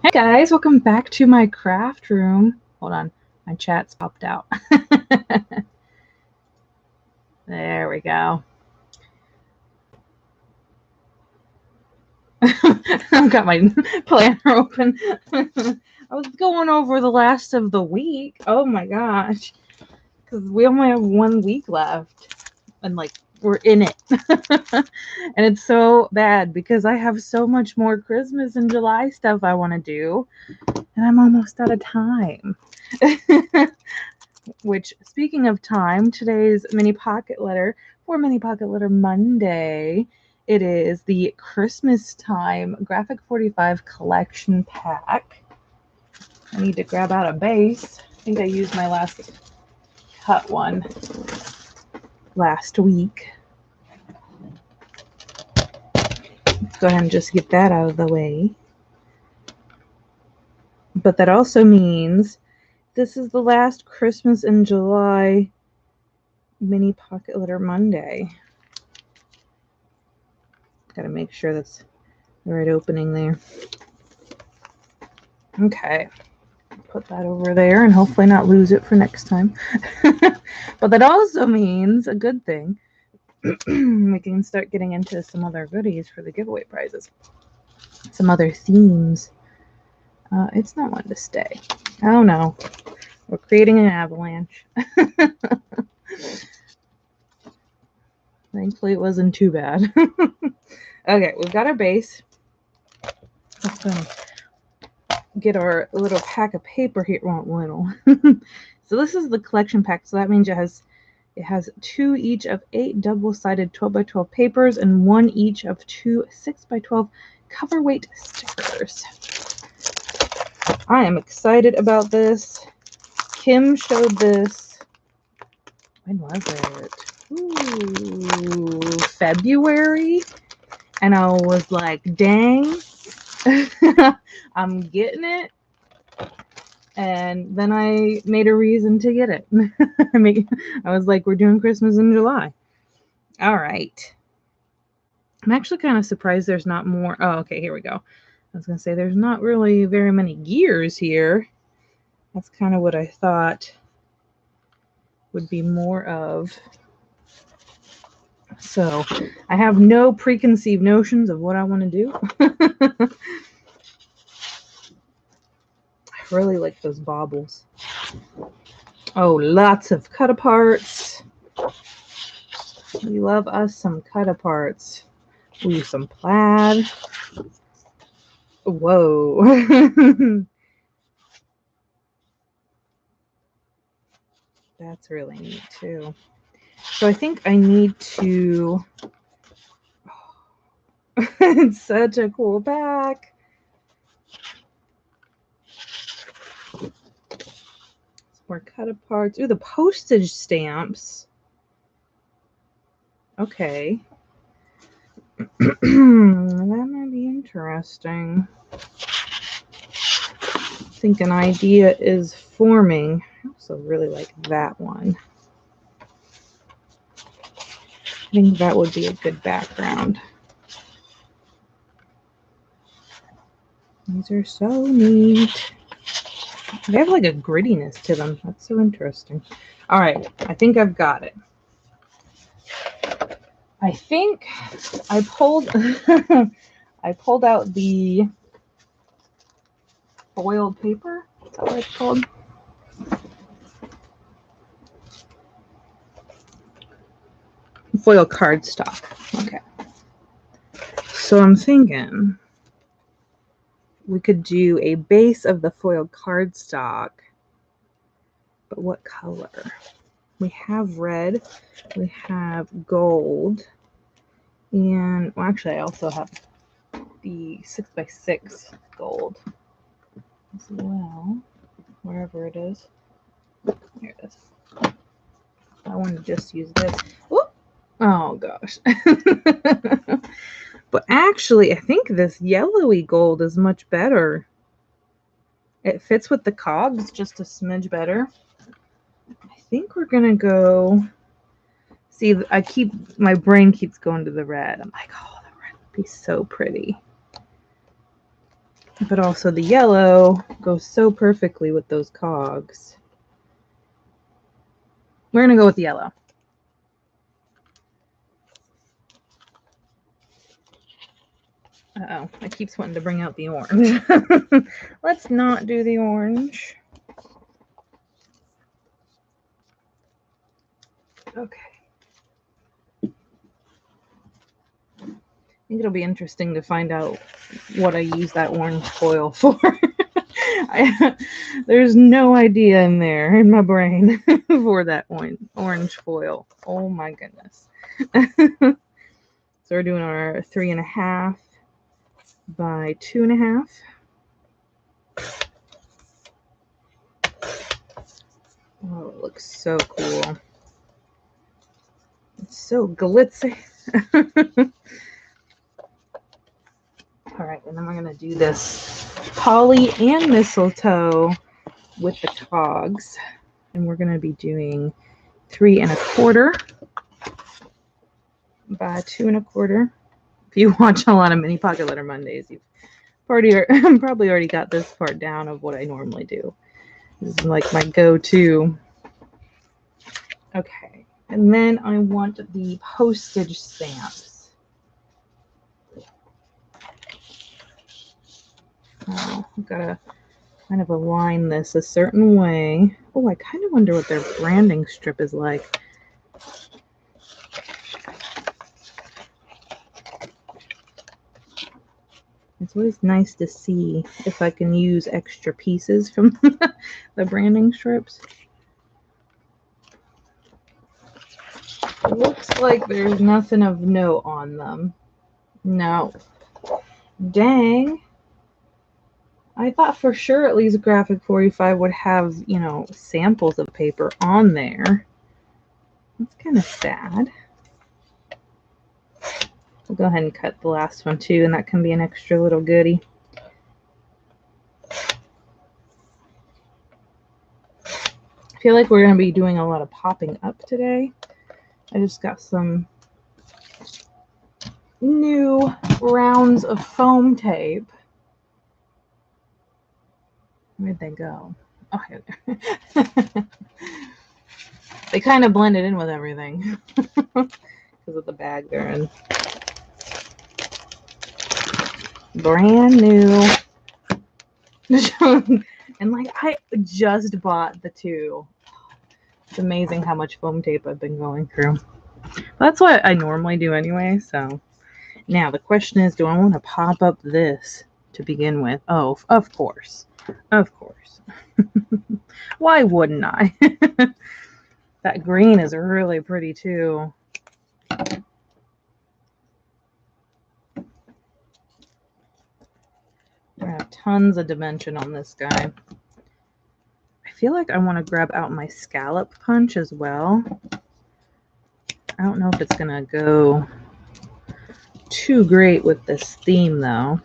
Hey guys, welcome back to my craft room. Hold on, my chat's popped out. There we go. I've got my planner open. I was going over the last of the week. Oh my gosh. Because we only have 1 week left. And like, we're in it. And it's so bad because I have so much more Christmas and July stuff I want to do. And I'm almost out of time. Which, speaking of time, today's mini pocket letter for Mini Pocket Letter Monday. It is the Christmas Time Graphic 45 collection pack. I need to grab out a base. I think I used my last cut one last week. Let's go ahead and just get that out of the way. But that also means this is the last Christmas in July Mini Pocket Letter Monday. Gotta make sure that's the right opening there. Okay. Put that over there and hopefully not lose it for next time. But that also means a good thing. We can start getting into some other goodies for the giveaway prizes. Some other themes. It's not one to stay. Oh no. We're creating an avalanche. Thankfully it wasn't too bad. Okay, we've got our base. Let's go get our little pack of paper here. Well, little. So this is the collection pack. So that means it has 2 each of 8 double-sided 12x12 papers and 1 each of 2 6x12 cover weight stickers. I am excited about this. Kim showed this. When was it? Ooh, February. And I was like, dang, I'm getting it. And then I made a reason to get it. I was like, we're doing Christmas in July. All right. I'm actually kind of surprised there's not more. Oh, okay, here we go. I was going to say there's not really very many gears here. That's kind of what I thought would be more of. So I have no preconceived notions of what I want to do. I really like those baubles. Oh, lots of cut-aparts. We love us some cut-aparts. Ooh, some plaid. Whoa. That's really neat, too. So I think I need to... It's such a cool pack. More cut-aparts. Ooh, the postage stamps. Okay. That might be interesting. I think an idea is forming. I also really like that one. I think that would be a good background. These are so neat. They have like a grittiness to them. That's so interesting. All right, I think I've got it. I think I pulled I pulled out the foiled paper. Is that what it's called? Foil cardstock. Okay. So I'm thinking we could do a base of the foil cardstock, but what color? We have red, we have gold, and well, actually I also have the 6x6 gold as well, wherever it is. Here it is. I want to just use this. Whoop! Oh gosh. But actually, I think this yellowy gold is much better. It fits with the cogs just a smidge better. I think we're gonna go. See, my brain keeps going to the red. I'm like, oh, the red would be so pretty. But also the yellow goes so perfectly with those cogs. We're going to go with the yellow. Uh-oh, it keeps wanting to bring out the orange. Let's not do the orange. Okay. I think it'll be interesting to find out what I use that orange foil for. There's no idea in there in my brain for that orange foil. Oh my goodness. So we're doing our 3.5 by 2.5. Oh, it looks so cool. It's so glitzy. All right, and then we're going to do this holly and mistletoe with the cogs. And we're going to be doing 3.25 by 2.25. If you watch a lot of Mini Pocket Letter Mondays, you've probably already got this part down of what I normally do. This is like my go-to. Okay, and then I want the postage stamps. Oh, I've got to kind of align this a certain way. Oh, I kind of wonder what their branding strip is like. It's always nice to see if I can use extra pieces from the branding strips. It looks like there's nothing of note on them. No. Dang. I thought for sure at least Graphic 45 would have, you know, samples of paper on there. That's kind of sad. We'll go ahead and cut the last one too, and that can be an extra little goodie. I feel like we're going to be doing a lot of popping up today. I just got some new rounds of foam tape. Where'd they go? Oh, here they are. They kind of blended in with everything because of the bag they're in. Brand new. And like I just bought the two. It's amazing how much foam tape I've been going through. That's what I normally do anyway. So now the question is, do I want to pop up this to begin with? Oh, of course. Of course. Why wouldn't I? That green is really pretty too. I have tons of dimension on this guy. I feel like I want to grab out my scallop punch as well. I don't know if it's going to go too great with this theme though.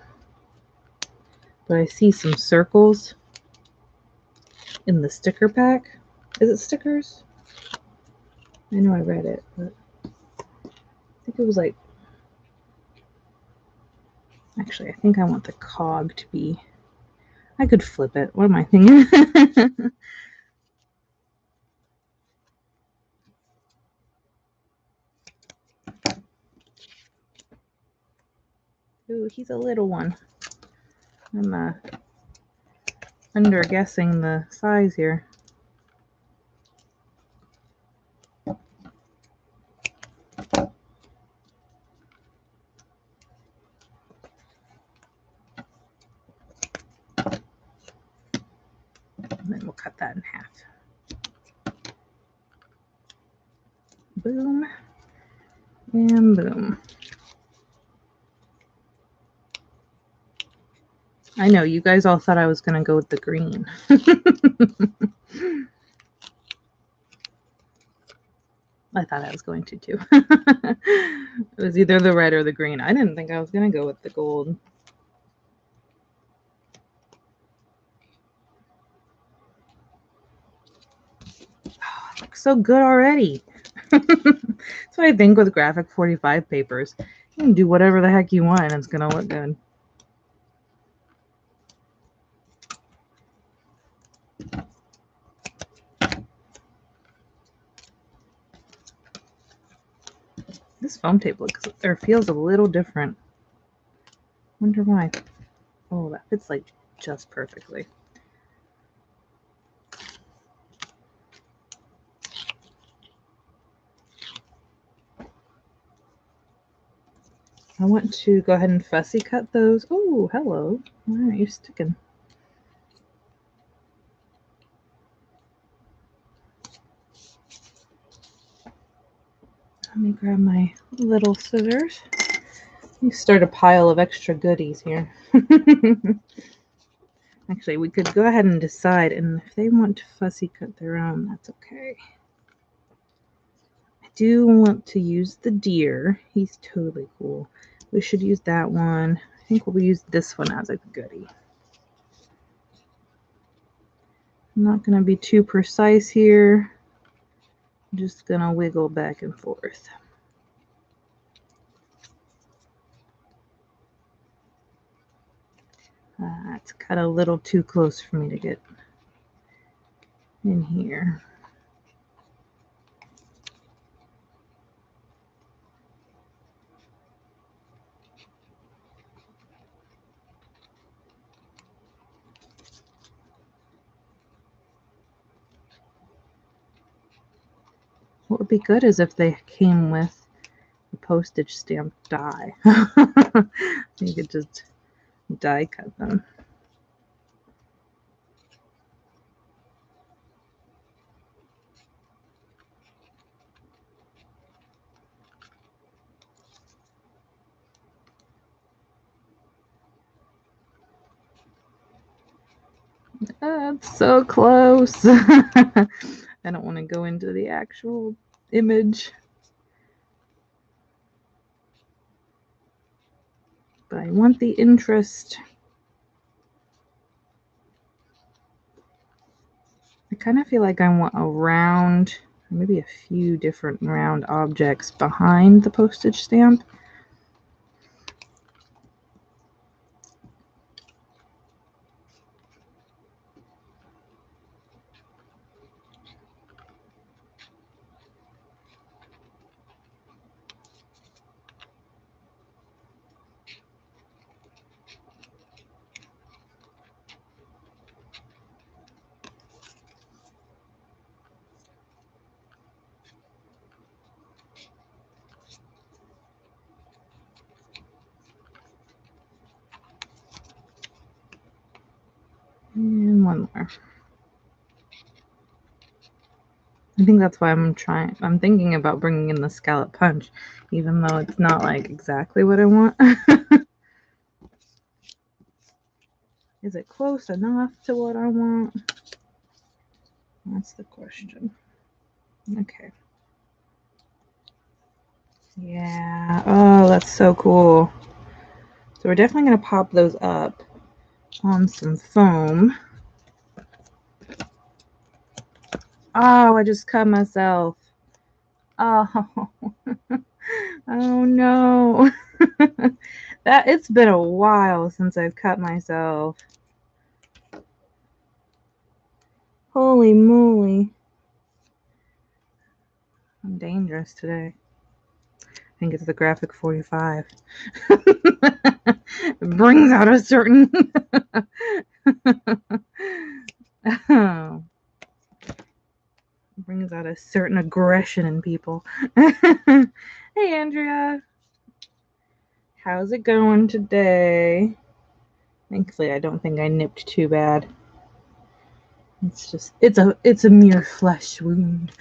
But I see some circles in the sticker pack. Is it stickers? I know I read it, but I think it was like... Actually, I think I want the cog to be... I could flip it. What am I thinking? Ooh, he's a little one. I'm under guessing the size here. And then we'll cut that in half. Boom. And boom. I know, you guys all thought I was going to go with the green. I thought I was going to too. It was either the red or the green. I didn't think I was going to go with the gold. Oh, it looks so good already. That's what I think with Graphic 45 papers. You can do whatever the heck you want and it's going to look good. This foam tape looks or feels a little different. Wonder why. Oh, that fits like just perfectly. I want to go ahead and fussy cut those. Oh, hello. Why aren't you sticking? Let me grab my little scissors. Let me start a pile of extra goodies here. Actually, we could go ahead and decide, and if they want to fussy cut their own, that's okay. I do want to use the deer. He's totally cool. We should use that one. I think we'll use this one as a goodie. I'm not going to be too precise here. I'm just going to wiggle back and forth. It's cut a little too close for me to get in here. What would be good is if they came with a postage stamp die. You could just die cut them. It's so close. I don't want to go into the actual image. But I want the interest. I kind of feel like I want a round, maybe a few different round objects behind the postage stamp. And one more. I think that's why I'm thinking about bringing in the scallop punch, even though it's not like exactly what I want. Is it close enough to what I want? That's the question. Okay. Yeah. Oh, that's so cool. So we're definitely going to pop those up on some foam. Oh, I just cut myself. Oh, oh no. It's been a while since I've cut myself. Holy moly. I'm dangerous today. I think it's the graphic 45. It brings out a certain oh. Brings out a certain aggression in people. Hey Andrea. How's it going today? Thankfully I don't think I nipped too bad. It's just it's a mere flesh wound.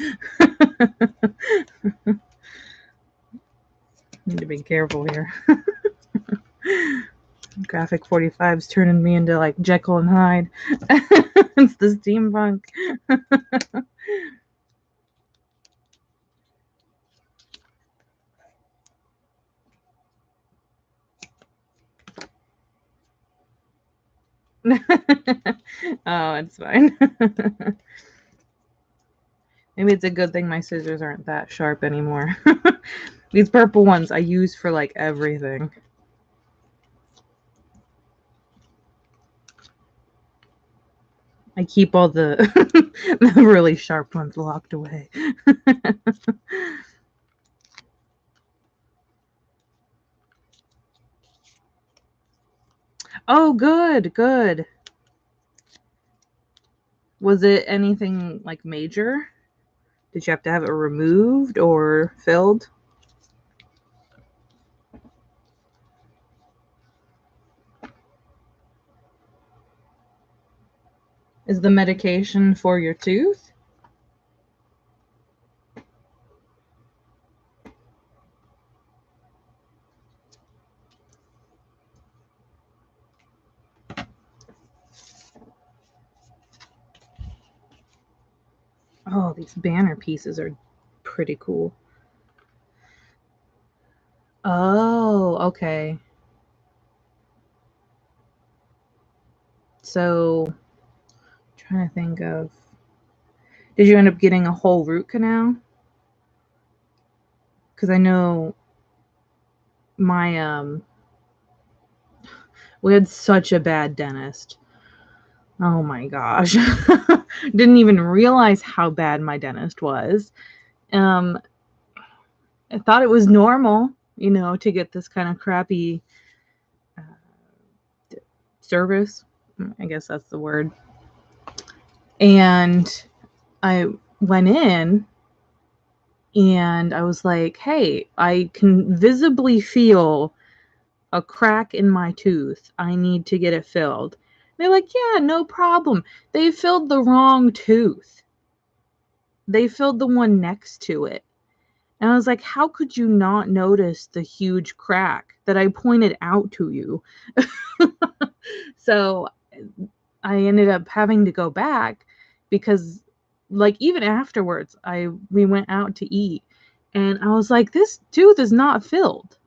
Need to be careful here. Graphic 45's turning me into like Jekyll and Hyde. It's the steampunk. Oh, it's fine. Maybe it's a good thing my scissors aren't that sharp anymore. These purple ones I use for like everything. I keep all the, the really sharp ones locked away. Oh, good, good. Was it anything like major? Did you have to have it removed or filled? Is the medication for your tooth? Oh, these banner pieces are pretty cool. Oh, okay. So, trying to think of. Did you end up getting a whole root canal? Because I know my we had such a bad dentist. Oh my gosh. Didn't even realize how bad my dentist was. Um, I thought it was normal, to get this kind of crappy uh, service. I guess that's the word. And I went in and I was like, hey, I can visibly feel a crack in my tooth. I need to get it filled. They're like, yeah, no problem. They filled the wrong tooth. They filled the one next to it. And I was like, how could you not notice the huge crack that I pointed out to you? So I ended up having to go back because like even afterwards we went out to eat and I was like, this tooth is not filled.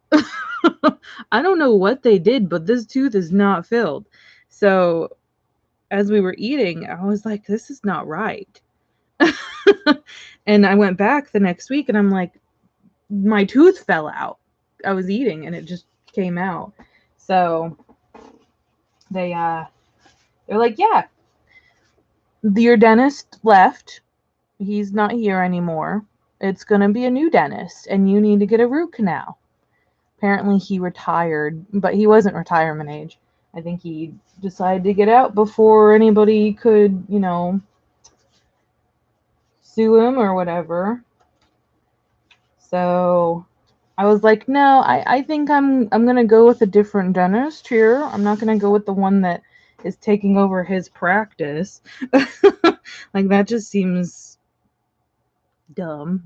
I don't know what they did, but this tooth is not filled. So as we were eating, I was like, this is not right. And I went back the next week and I'm like, my tooth fell out. I was eating and it just came out. So they're like, yeah, your dentist left. He's not here anymore. It's going to be a new dentist and you need to get a root canal. Apparently he retired, but he wasn't retirement age. I think he decided to get out before anybody could, sue him or whatever. So I was like, no, I think I'm gonna go with a different dentist here. I'm not gonna go with the one that is taking over his practice. Like that just seems dumb,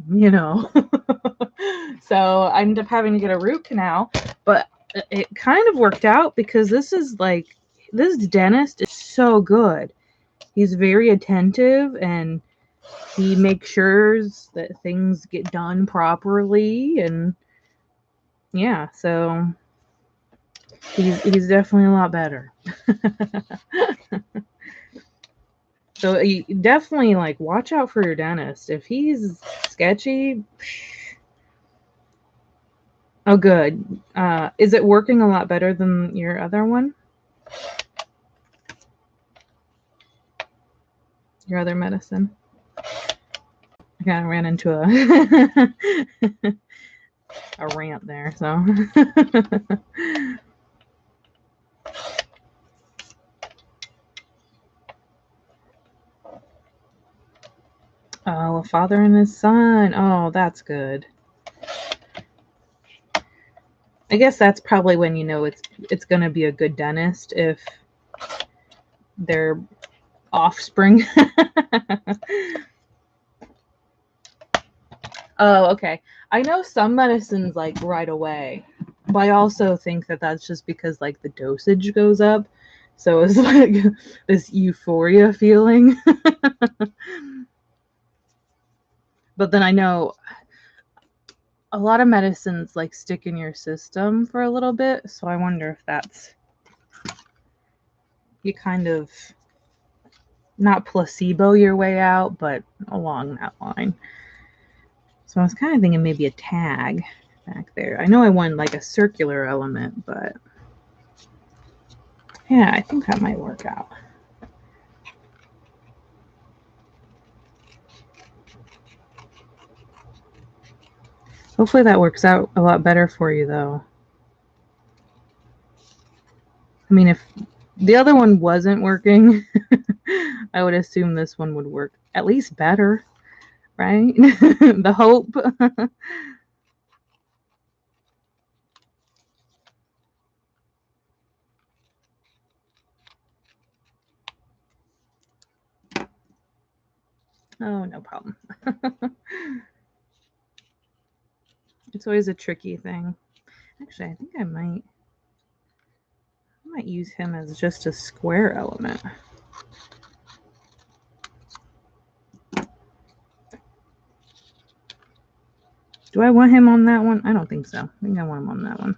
So I ended up having to get a root canal, but it kind of worked out because this dentist is so good. He's very attentive and he makes sure that things get done properly, and yeah, so he's definitely a lot better. So you definitely watch out for your dentist. If he's sketchy, oh good. Is it working a lot better than your other one? Your other medicine? I kind of ran into a rant there, so. Oh, a father and his son. Oh, that's good. I guess that's probably when you know it's going to be a good dentist if they're offspring. Oh, okay. I know some medicines right away, but I also think that that's just because the dosage goes up. So it's like this euphoria feeling. But then I know a lot of medicines stick in your system for a little bit, so I wonder if that's you kind of not placebo your way out, but along that line. So I was kind of thinking maybe a tag back there. I know I won a circular element, but yeah, I think that might work out. Hopefully that works out a lot better for you, though. I mean, if the other one wasn't working, I would assume this one would work at least better, right? The hope. Oh, no problem. It's always a tricky thing. Actually, I think I might use him as just a square element. Do I want him on that one? I don't think so. I think I want him on that one.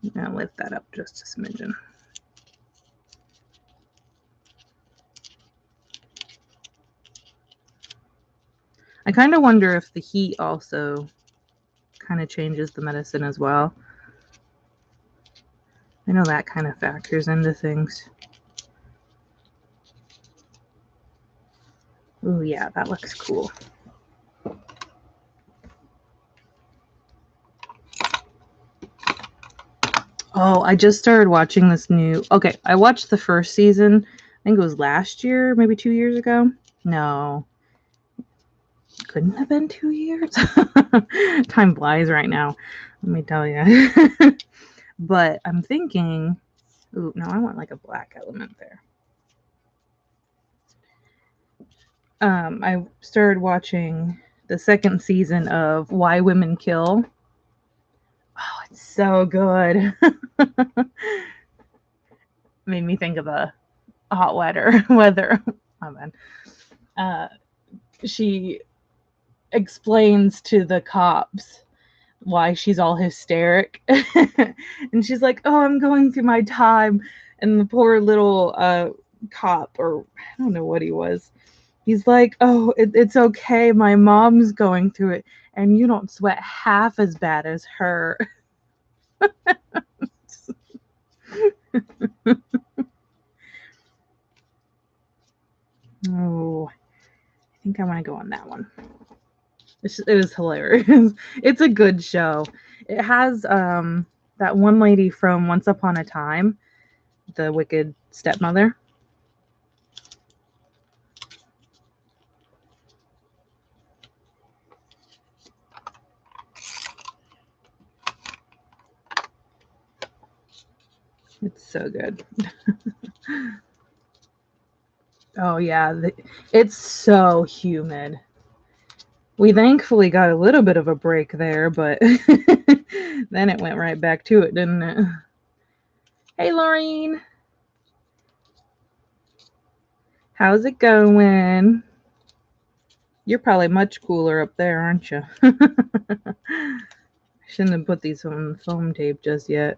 I'm gonna lift that up just a smidgen. I kind of wonder if the heat also kind of changes the medicine as well. I know that kind of factors into things. Oh yeah, that looks cool. Oh, I just started watching this new... Okay, I watched the first season. I think it was last year, maybe 2 years ago. No. Couldn't have been 2 years. Time flies right now, let me tell you. But I'm thinking... Ooh, no, I want like a black element there. I started watching the second season of Why Women Kill. Oh, it's so good. Made me think of a hot weather. Oh man. She explains to the cops why she's all hysteric. And she's like, oh, I'm going through my time. And the poor little cop, or I don't know what he was, he's like, oh, it's okay. My mom's going through it. And you don't sweat half as bad as her. Oh, I think I want to go on that one. It was hilarious. It's a good show. It has that one lady from Once Upon a Time, the wicked stepmother. It's so good. Oh yeah, it's so humid. We thankfully got a little bit of a break there, but then it went right back to it, didn't it? Hey, Laureen. How's it going? You're probably much cooler up there, aren't you? Shouldn't have put these on foam tape just yet.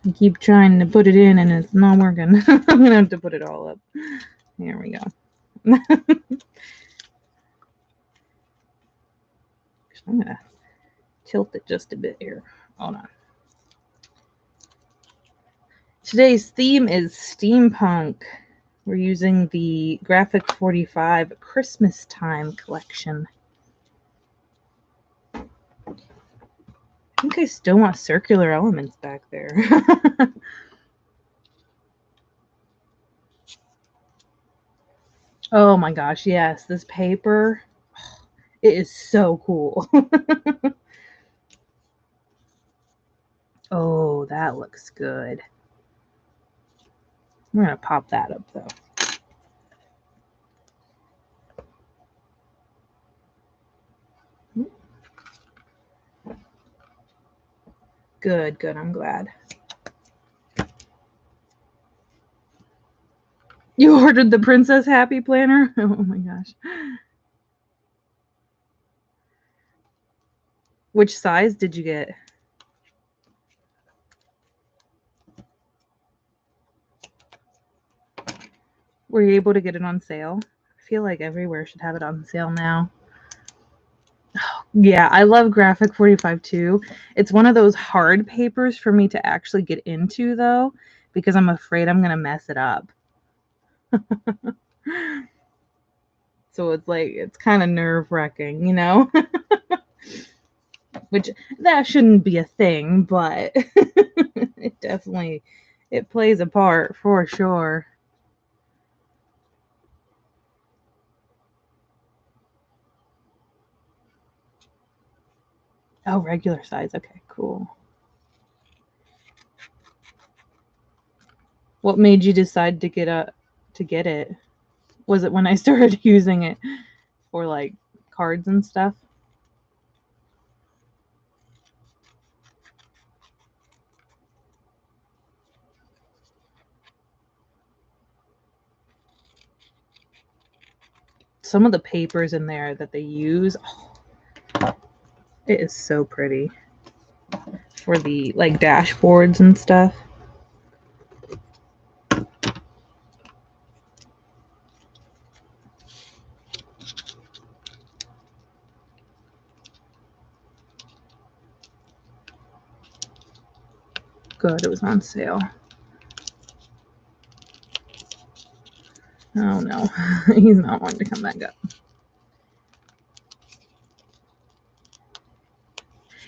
I keep trying to put it in and it's not working. I'm gonna have to put it all up. Here we go. I'm gonna tilt it just a bit here. Hold on. Today's theme is steampunk. We're using the Graphic 45 Christmas Time collection. I think I still want circular elements back there. Oh my gosh, yes, this paper, it is so cool. Oh, that looks good. We're gonna pop that up though. Good, good, I'm glad. You ordered the Princess Happy Planner? Oh my gosh. Which size did you get? Were you able to get it on sale? I feel like everywhere should have it on sale now. Yeah, I love Graphic 45 too. It's one of those hard papers for me to actually get into though, because I'm afraid I'm going to mess it up. So it's like, it's kind of nerve-wracking, you know? Which, that shouldn't be a thing, but it definitely, it plays a part for sure. Oh, regular size. Okay, cool. What made you decide to get it? Was it when I started using it for like cards and stuff? Some of the papers in there that they use, oh, it is so pretty for the like dashboards and stuff. Good, it was on sale. Oh no, he's not wanting to come back up.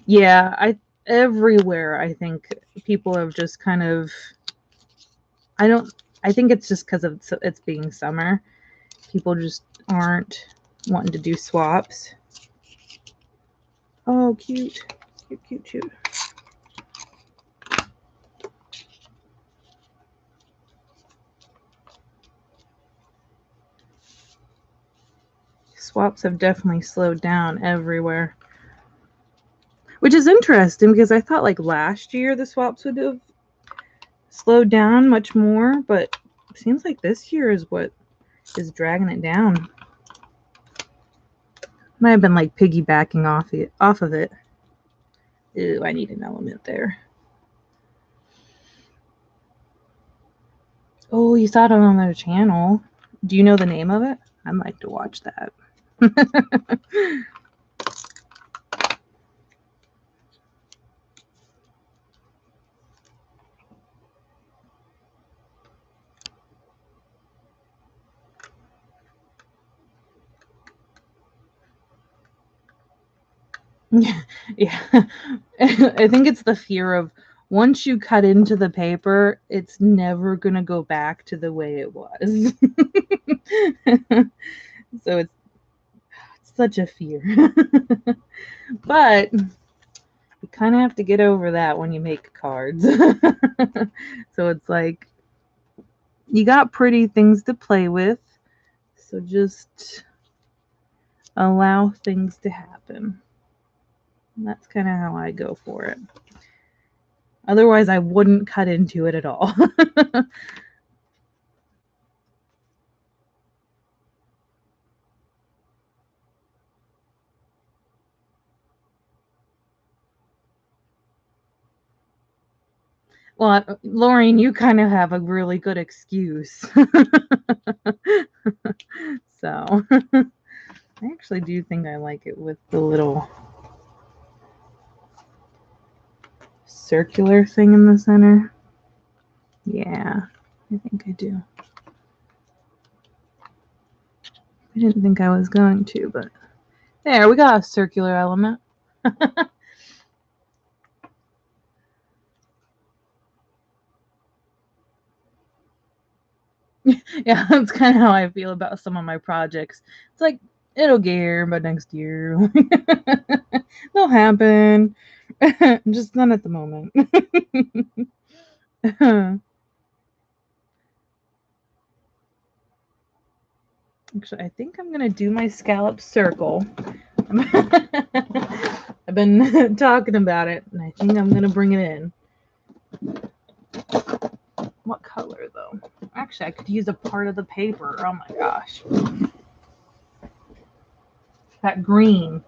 Yeah, everywhere I think people have just kind of, I think it's just because of it's being summer. People just aren't wanting to do swaps. Oh, cute. Cute, cute, cute. Swaps have definitely slowed down everywhere. Which is interesting because I thought like last year the swaps would have slowed down much more, but it seems like this year is what is dragging it down. Might have been like piggybacking off of it. Ew, I need an element there. Oh, you saw it on another channel. Do you know the name of it? I'd like to watch that. Yeah. I think it's the fear of once you cut into the paper, it's never going to go back to the way it was. So it's such a fear. But you kind of have to get over that when you make cards. So it's like you got pretty things to play with. So just allow things to happen. And that's kind of how I go for it. Otherwise, I wouldn't cut into it at all. Well, Lauren, you kind of have a really good excuse. So, I actually do think I like it with the little circular thing in the center. Yeah, I think I do. I didn't think I was going to, but there, we got a circular element. Yeah, that's kind of how I feel about some of my projects. It's like, it'll get here by next year. They'll happen. Just not at the moment. Actually, I think I'm going to do my scallop circle. I've been talking about it, and I think I'm going to bring it in. What color, though? Actually, I could use a part of the paper. Oh my gosh. That green.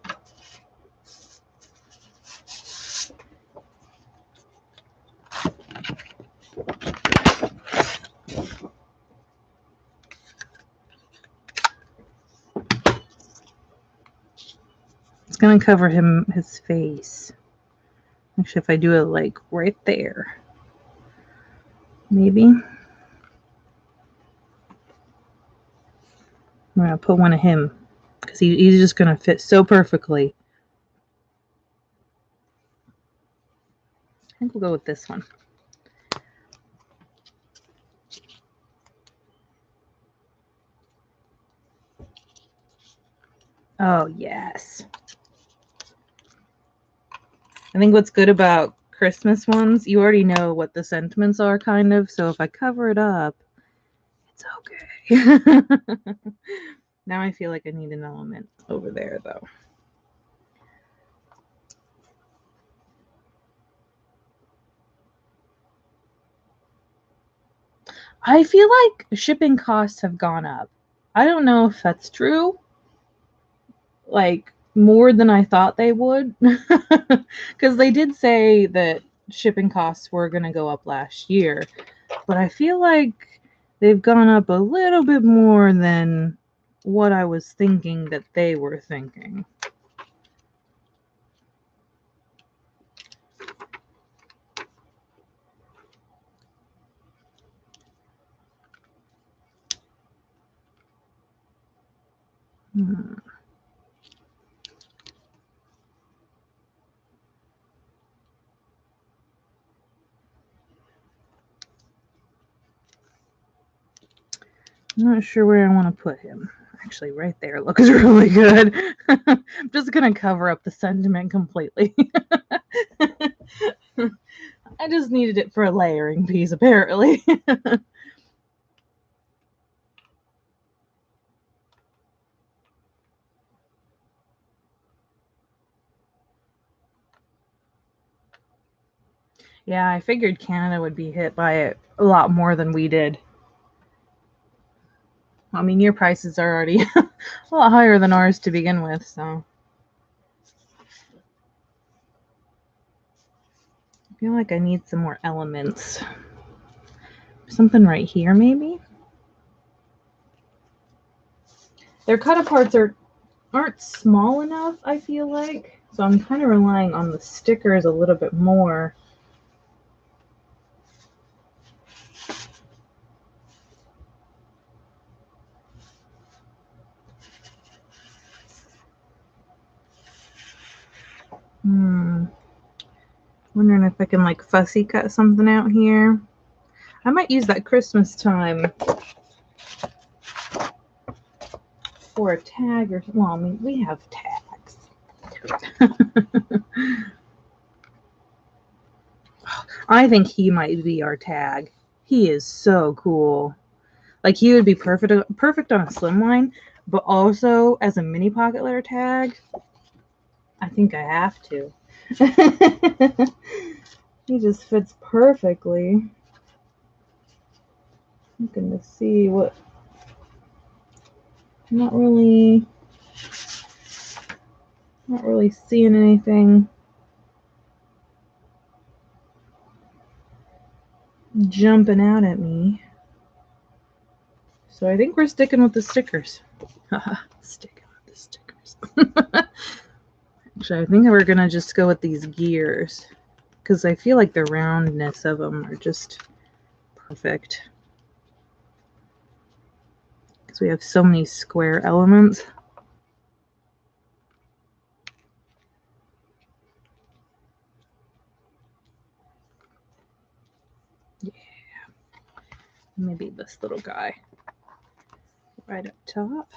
It's going to cover his face. Actually, if I do it like right there. Maybe. I'm gonna put one of him because he's just gonna fit so perfectly. I think we'll go with this one. Oh, yes. I think what's good about Christmas ones, you already know what the sentiments are, kind of. So if I cover it up, it's okay. Now I feel like I need an element over there, though. I feel like shipping costs have gone up. I don't know if that's true. Like, more than I thought they would. Because they did say that shipping costs were going to go up last year. But I feel like they've gone up a little bit more than what I was thinking that they were thinking. I'm not sure where I want to put him. Actually, right there looks really good. I'm just going to cover up the sentiment completely. I just needed it for a layering piece, apparently. Yeah, I figured Canada would be hit by it a lot more than we did. I mean, your prices are already a lot higher than ours to begin with, so. I feel like I need some more elements. Something right here, maybe? Their cut aparts aren't small enough, I feel like. So I'm kind of relying on the stickers a little bit more. Wondering if I can like fussy cut something out here. I might use that Christmas time for a tag or, well, I mean, we have tags. I think he might be our tag. He is so cool. Like, he would be perfect on a slimline, but also as a mini pocket letter tag. I think I have to. He just fits perfectly. Looking to see what. Not really seeing anything jumping out at me. So I think we're sticking with the stickers. Sticking with the stickers. Actually, I think we're gonna just go with these gears because I feel like the roundness of them are just perfect. Because we have so many square elements. Yeah. Maybe this little guy right up top.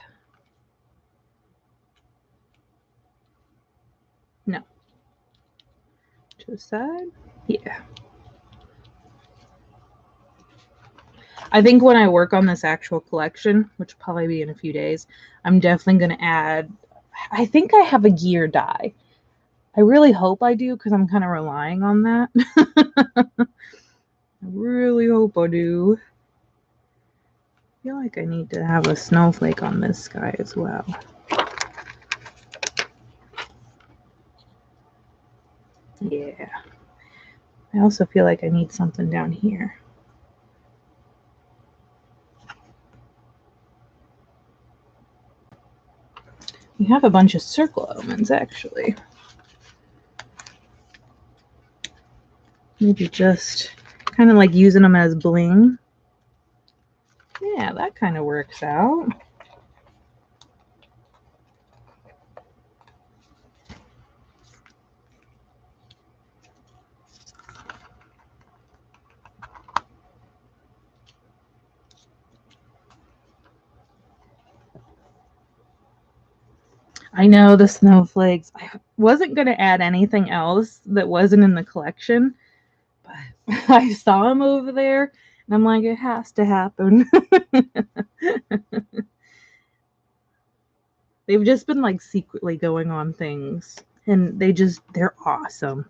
No. To the side. Yeah. I think when I work on this actual collection, which will probably be in a few days, I'm definitely going to add, I think I have a gear die. I really hope I do because I'm kind of relying on that. I really hope I do. I feel like I need to have a snowflake on this guy as well. Yeah. I also feel like I need something down here. We have a bunch of circle elements, actually. Maybe just kind of like using them as bling. Yeah, that kind of works out. I know, the snowflakes. I wasn't going to add anything else that wasn't in the collection, but I saw them over there, and I'm like, it has to happen. They've just been like secretly going on things, and they're awesome.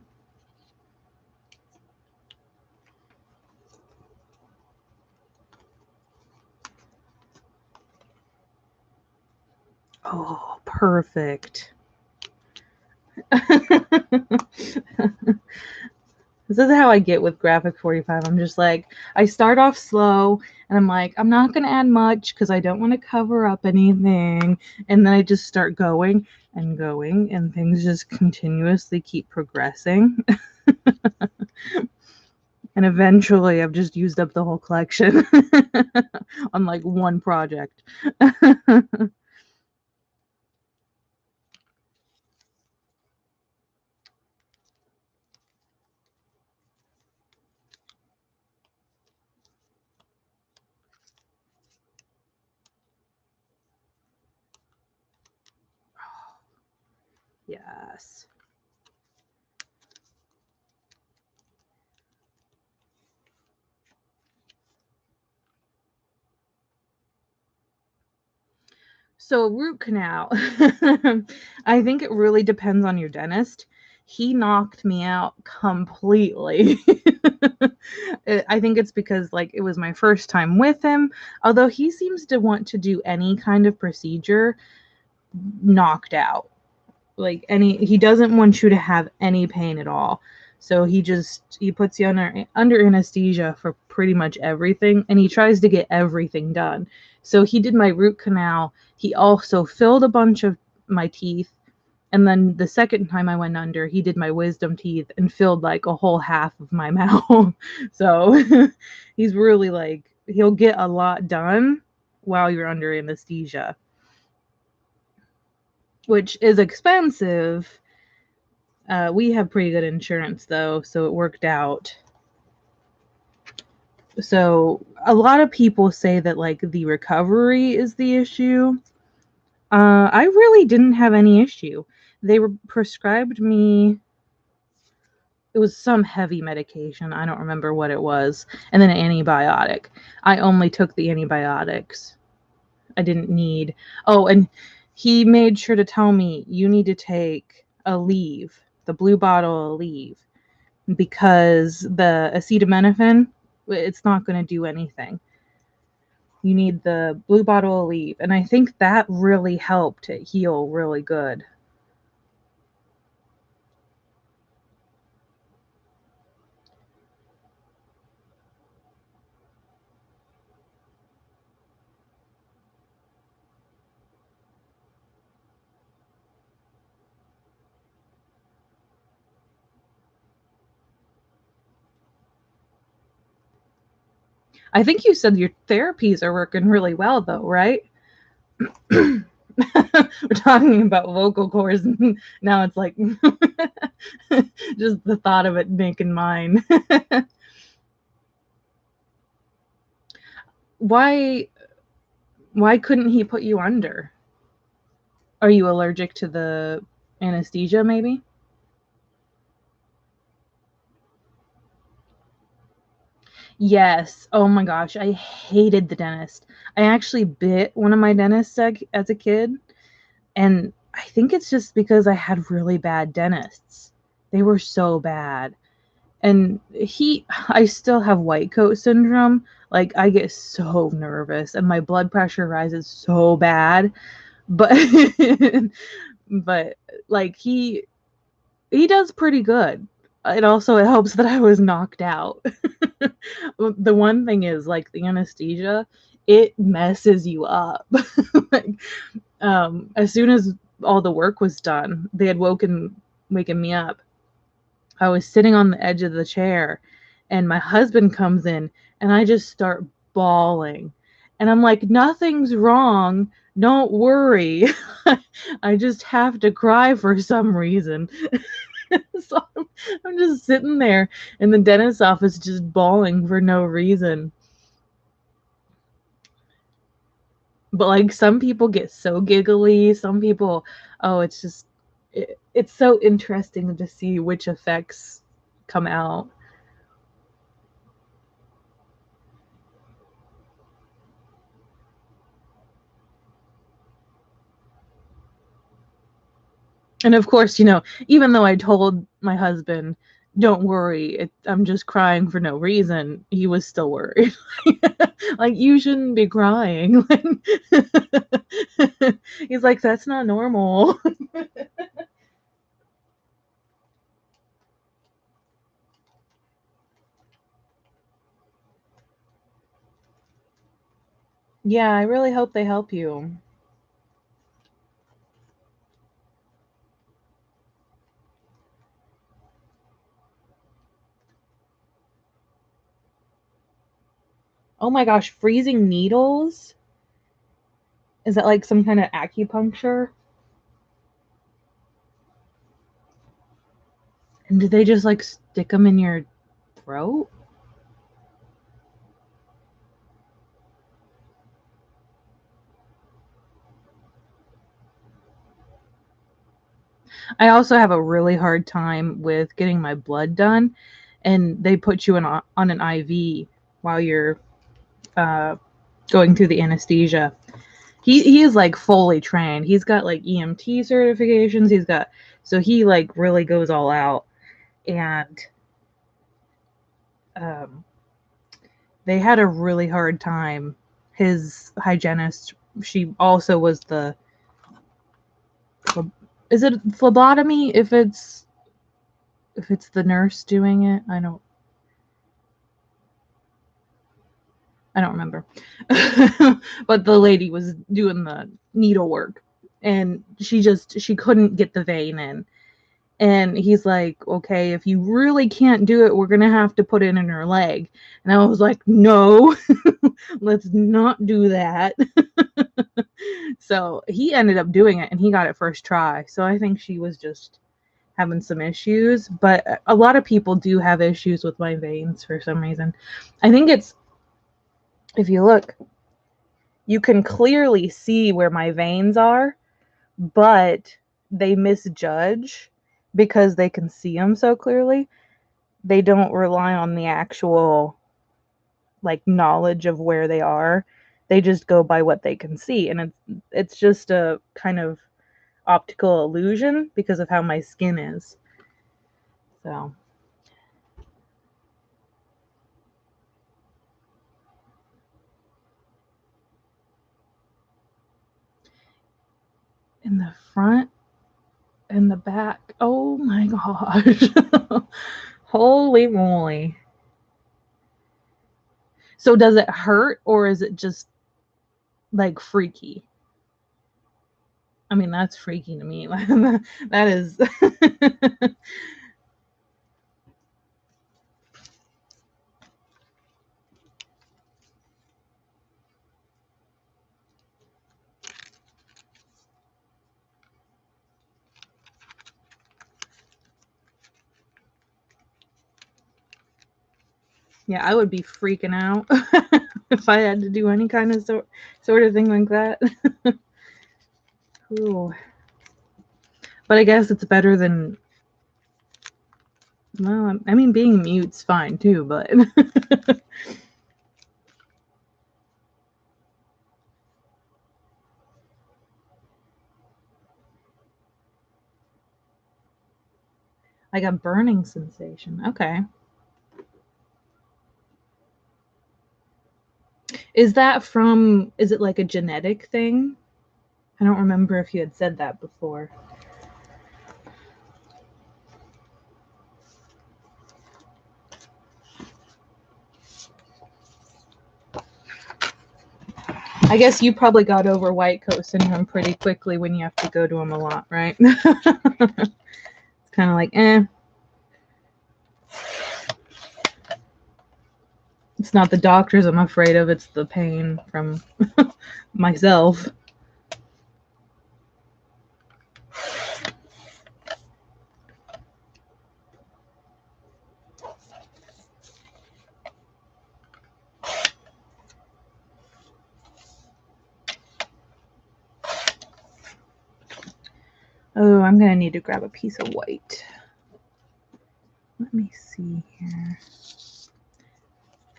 Oh, perfect. This is how I get with Graphic 45. I'm just like, I start off slow, and I'm like, I'm not going to add much because I don't want to cover up anything. And then I just start going, and things just continuously keep progressing. And eventually, I've just used up the whole collection on like one project. Yes. So root canal, I think it really depends on your dentist. He knocked me out completely. I think it's because like it was my first time with him, although he seems to want to do any kind of procedure knocked out. Like he doesn't want you to have any pain at all. So he puts you under anesthesia for pretty much everything, and he tries to get everything done. So he did my root canal. He also filled a bunch of my teeth, and then the second time I went under, he did my wisdom teeth and filled like a whole half of my mouth. So he's really like, he'll get a lot done while you're under anesthesia, which is expensive. We have pretty good insurance though, so it worked out. So a lot of people say that like the recovery is the issue. I really didn't have any issue. They were prescribed me, it was some heavy medication. I don't remember what it was. And then an antibiotic. I only took the antibiotics. I didn't need. Oh, and he made sure to tell me you need to take Aleve, the blue bottle Aleve, because the acetaminophen, it's not going to do anything. You need the blue bottle Aleve, and I think that really helped it heal really good. I think you said your therapies are working really well, though, right? We're talking about vocal cords, and now it's like just the thought of it making mine. why why couldn't he put you under? Are you allergic to the anesthesia, maybe? Yes. Oh my gosh, I hated the dentist. I actually bit one of my dentists as a kid, and I think it's just because I had really bad dentists. They were so bad. And I still have white coat syndrome. Like, I get so nervous and my blood pressure rises so bad. But but like he does pretty good. It helps that I was knocked out. The one thing is like the anesthesia, it messes you up. Like, as soon as all the work was done, they had waken me up. I was sitting on the edge of the chair, and my husband comes in, and I just start bawling. And I'm like, nothing's wrong. Don't worry. I just have to cry for some reason. So I'm just sitting there in the dentist's office just bawling for no reason. But like some people get so giggly, some people, oh, it's just, it's so interesting to see which effects come out. And of course, even though I told my husband, don't worry, I'm just crying for no reason, he was still worried. Like, you shouldn't be crying. He's like, that's not normal. Yeah, I really hope they help you. Oh my gosh, freezing needles? Is that like some kind of acupuncture? And did they just like stick them in your throat? I also have a really hard time with getting my blood done, and they put you on an IV while you're going through the anesthesia. He is like fully trained. He's got like EMT certifications. So he like really goes all out, and um, they had a really hard time. His hygienist, she also was the, is it phlebotomy if it's the nurse doing it? I don't remember. But the lady was doing the needlework, and she couldn't get the vein in. And he's like, okay, if you really can't do it, we're gonna have to put it in her leg. And I was like, no, let's not do that. So he ended up doing it, and he got it first try. So I think she was just having some issues. But a lot of people do have issues with my veins for some reason. I think it's, if you look, you can clearly see where my veins are, but they misjudge because they can see them so clearly. They don't rely on the actual like knowledge of where they are. They just go by what they can see, and it's just a kind of optical illusion because of how my skin is. So, in the front and the back. Oh my gosh. Holy moly. So does it hurt or is it just like freaky? I mean, that's freaky to me. That is. Yeah, I would be freaking out if I had to do any kind of sort of thing like that. Ooh. But I guess it's better than, well, I mean, being mute's fine too, but like a burning sensation. Okay. Is it like a genetic thing? I don't remember if you had said that before. I guess you probably got over white coat syndrome pretty quickly when you have to go to them a lot, right? It's kind of like, eh. It's not the doctors I'm afraid of, it's the pain from myself. Oh, I'm going to need to grab a piece of white. Let me see here.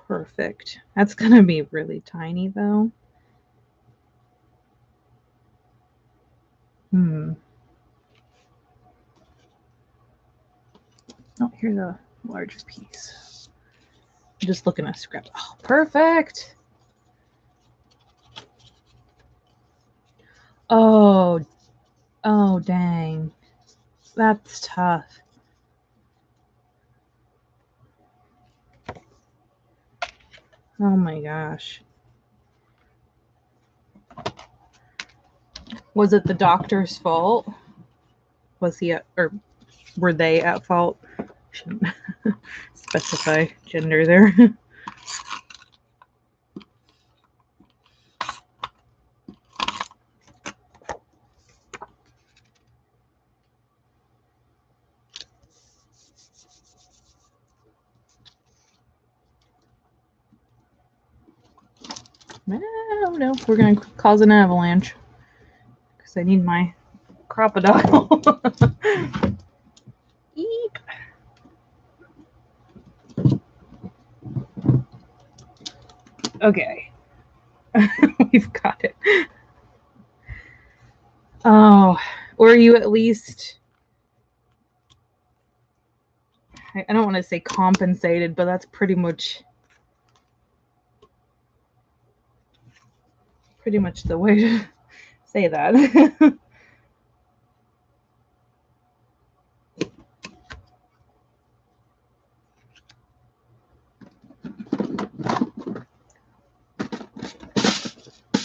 Perfect. That's going to be really tiny, though. Oh, here's a larger piece. I'm just looking at scrap. Oh, perfect. Oh, dang. That's tough. Oh my gosh. Was it the doctor's fault? Was he or were they at fault? Shouldn't specify gender there. No, we're gonna cause an avalanche because I need my crocodile. Eep. Okay, we've got it. Oh, or you at least, I don't want to say compensated, but that's pretty much the way to say that.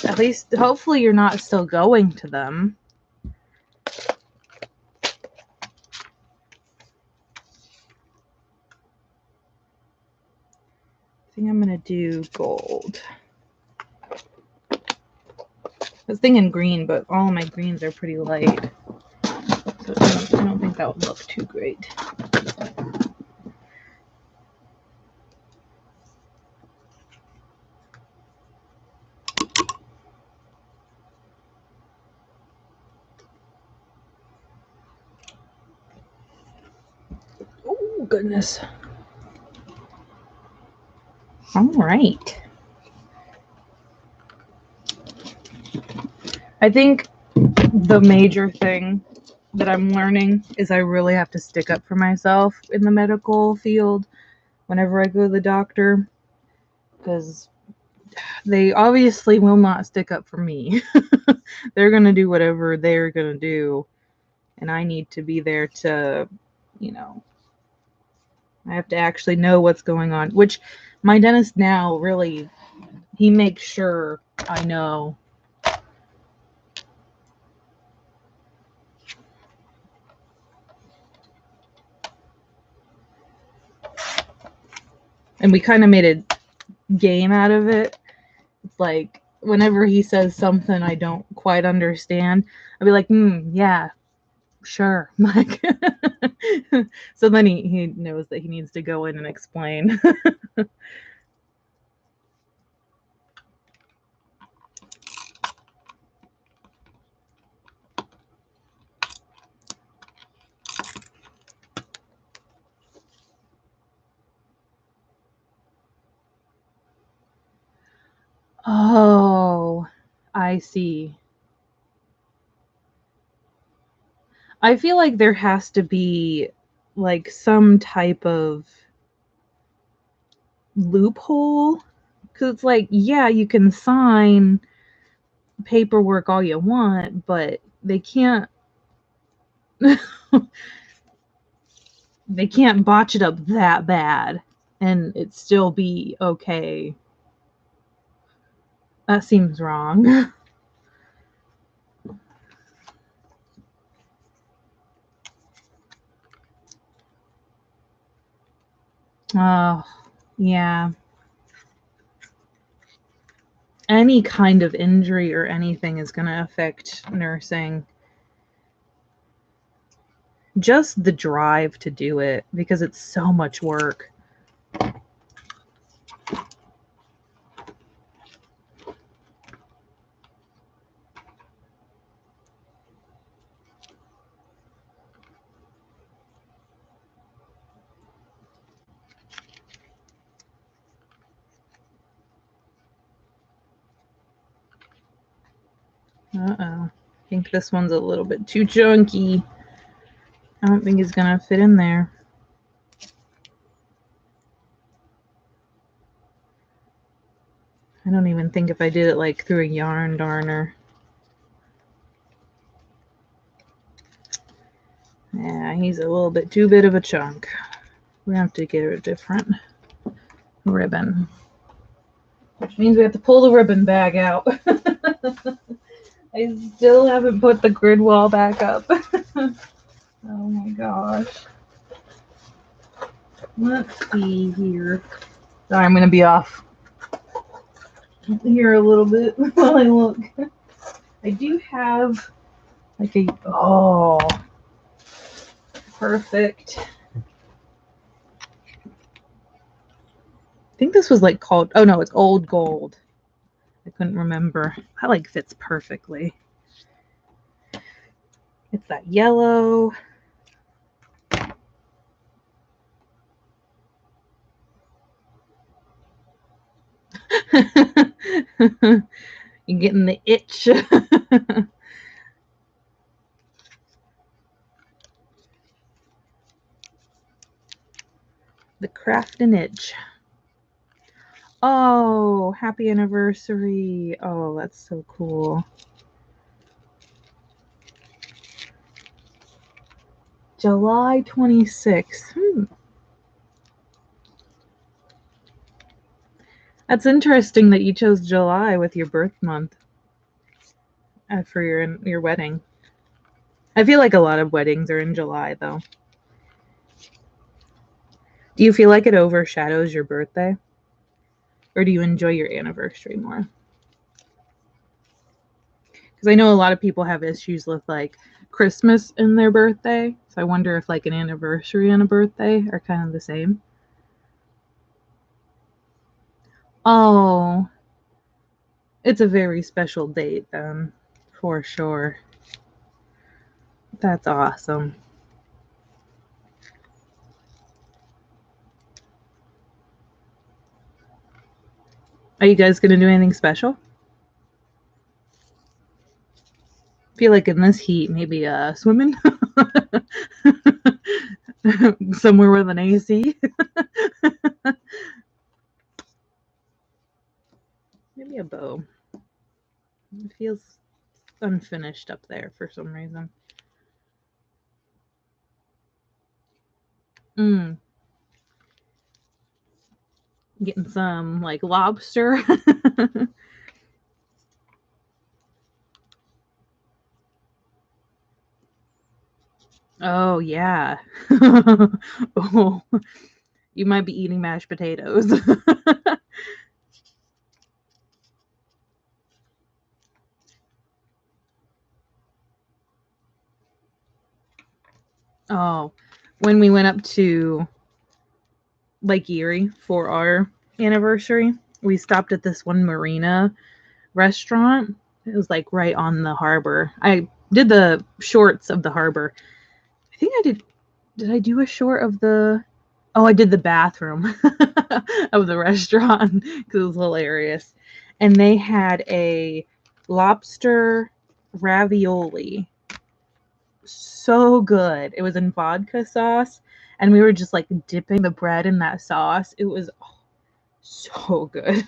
At least, hopefully you're not still going to them. I think I'm gonna do gold. I was thinking green, but all of my greens are pretty light. So I don't think that would look too great. Oh, goodness. All right. I think the major thing that I'm learning is I really have to stick up for myself in the medical field whenever I go to the doctor, because they obviously will not stick up for me. They're going to do whatever they're going to do, and I need to be there to, I have to actually know what's going on, which my dentist now really, he makes sure I know. And we kind of made a game out of it. It's like whenever he says something I don't quite understand, I'll be like, yeah, sure. Like, so then he knows that he needs to go in and explain. Oh, I see. I feel like there has to be like some type of loophole, because it's like, yeah, you can sign paperwork all you want, but they can't they can't botch it up that bad and it still be okay. That seems wrong. Oh, yeah. Any kind of injury or anything is going to affect nursing. Just the drive to do it, because it's so much work. Uh-oh. I think this one's a little bit too chunky. I don't think it's gonna fit in there. I don't even think if I did it like through a yarn darner. Yeah, he's a little bit too big of a chunk. We have to get a different ribbon. Which means we have to pull the ribbon bag out. I still haven't put the grid wall back up. Oh my gosh. Let's see here. Sorry, I'm going to be off here a little bit while I look. I do have like a, oh, perfect. I think this was like called, oh no, it's Old Gold. I couldn't remember. That like fits perfectly. It's that yellow. You're getting the itch. The craft and itch. Oh, happy anniversary. Oh, that's so cool. July 26th. That's interesting that you chose July with your birth month for your wedding. I feel like a lot of weddings are in July, though. Do you feel like it overshadows your birthday? Or do you enjoy your anniversary more? Because I know a lot of people have issues with like Christmas and their birthday. So I wonder if like an anniversary and a birthday are kind of the same. Oh, it's a very special date then, for sure. That's awesome. Are you guys going to do anything special? I feel like in this heat, maybe swimming somewhere with an AC. Maybe a bow. It feels unfinished up there for some reason. Getting some like lobster. Oh yeah. Oh, you might be eating mashed potatoes. Oh, when we went up to Lake Erie for our anniversary, we stopped at this one marina restaurant. It was like right on the harbor. I did the shorts of the harbor. I think I did I do a short of the, oh, I did the bathroom of the restaurant because it was hilarious. And they had a lobster ravioli. So good. It was in vodka sauce, and we were just like dipping the bread in that sauce. It was so good.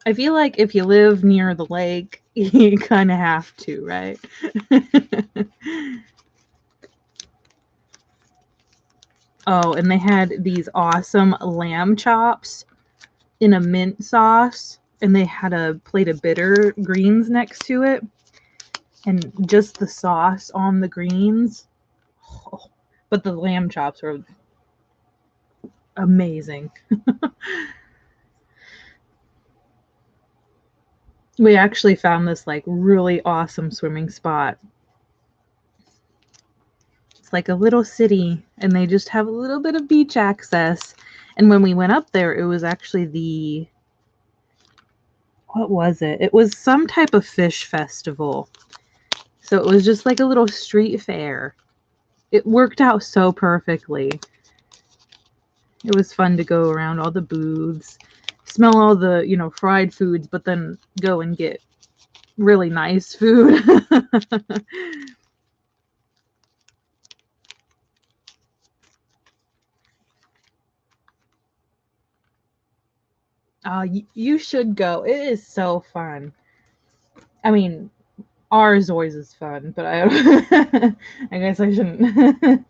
I feel like if you live near the lake, you kind of have to, right? Oh, and they had these awesome lamb chops in a mint sauce, and they had a plate of bitter greens next to it, and just the sauce on the greens. Oh, but the lamb chops were amazing. We actually found this like really awesome swimming spot. It's like a little city, and they just have a little bit of beach access. And when we went up there, it was actually what was it? It was some type of fish festival. So it was just like a little street fair. it worked out so perfectly. It was fun to go around all the booths, smell all the, you know, fried foods, but then go and get really nice food. You should go. It is so fun. I mean, ours always is fun, but I I guess I shouldn't.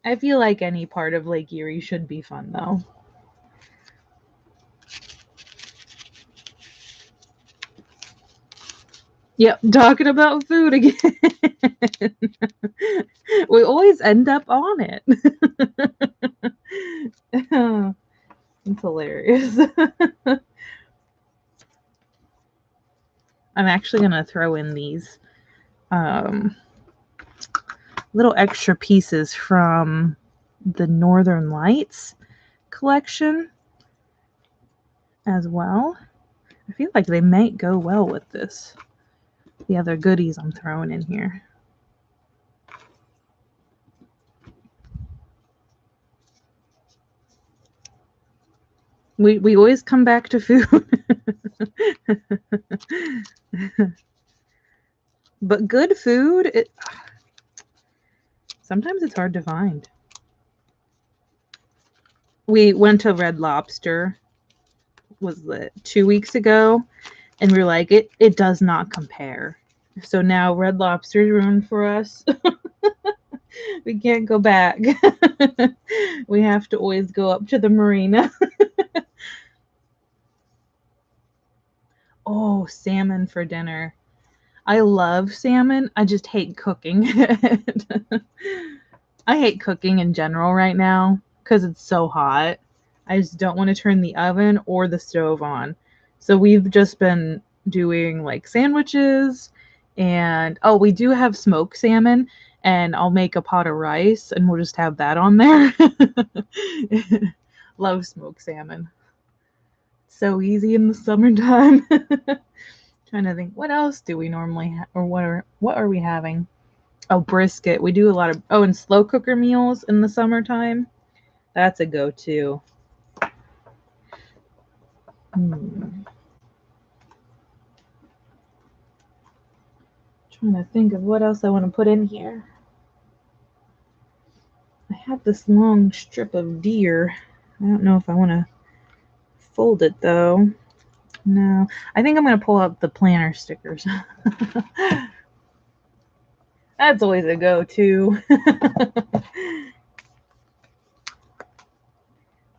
I feel like any part of Lake Erie should be fun, though. Yep, talking about food again. We always end up on it. It's hilarious. I'm actually going to throw in these little extra pieces from the Northern Lights collection as well. I feel like they might go well with this. The other goodies I'm throwing in here. We always come back to food. But good food, sometimes it's hard to find. We went to Red Lobster, was it 2 weeks ago, and we were like, it does not compare. So now Red Lobster's ruined for us. We can't go back. We have to always go up to the marina. Oh, salmon for dinner. I love salmon. I just hate cooking it. I hate cooking in general right now because it's so hot. I just don't want to turn the oven or the stove on. So we've just been doing like sandwiches, and oh, we do have smoked salmon, and I'll make a pot of rice and we'll just have that on there. Love smoked salmon. So easy in the summertime. Trying to think, what else do we normally have, or what are we having? Oh, brisket. We do a lot of, oh, and slow cooker meals in the summertime. That's a go-to. Trying to think of what else I want to put in here. I have this long strip of deer. I don't know if I want to fold it though. No, I think I'm going to pull out the planner stickers. That's always a go-to.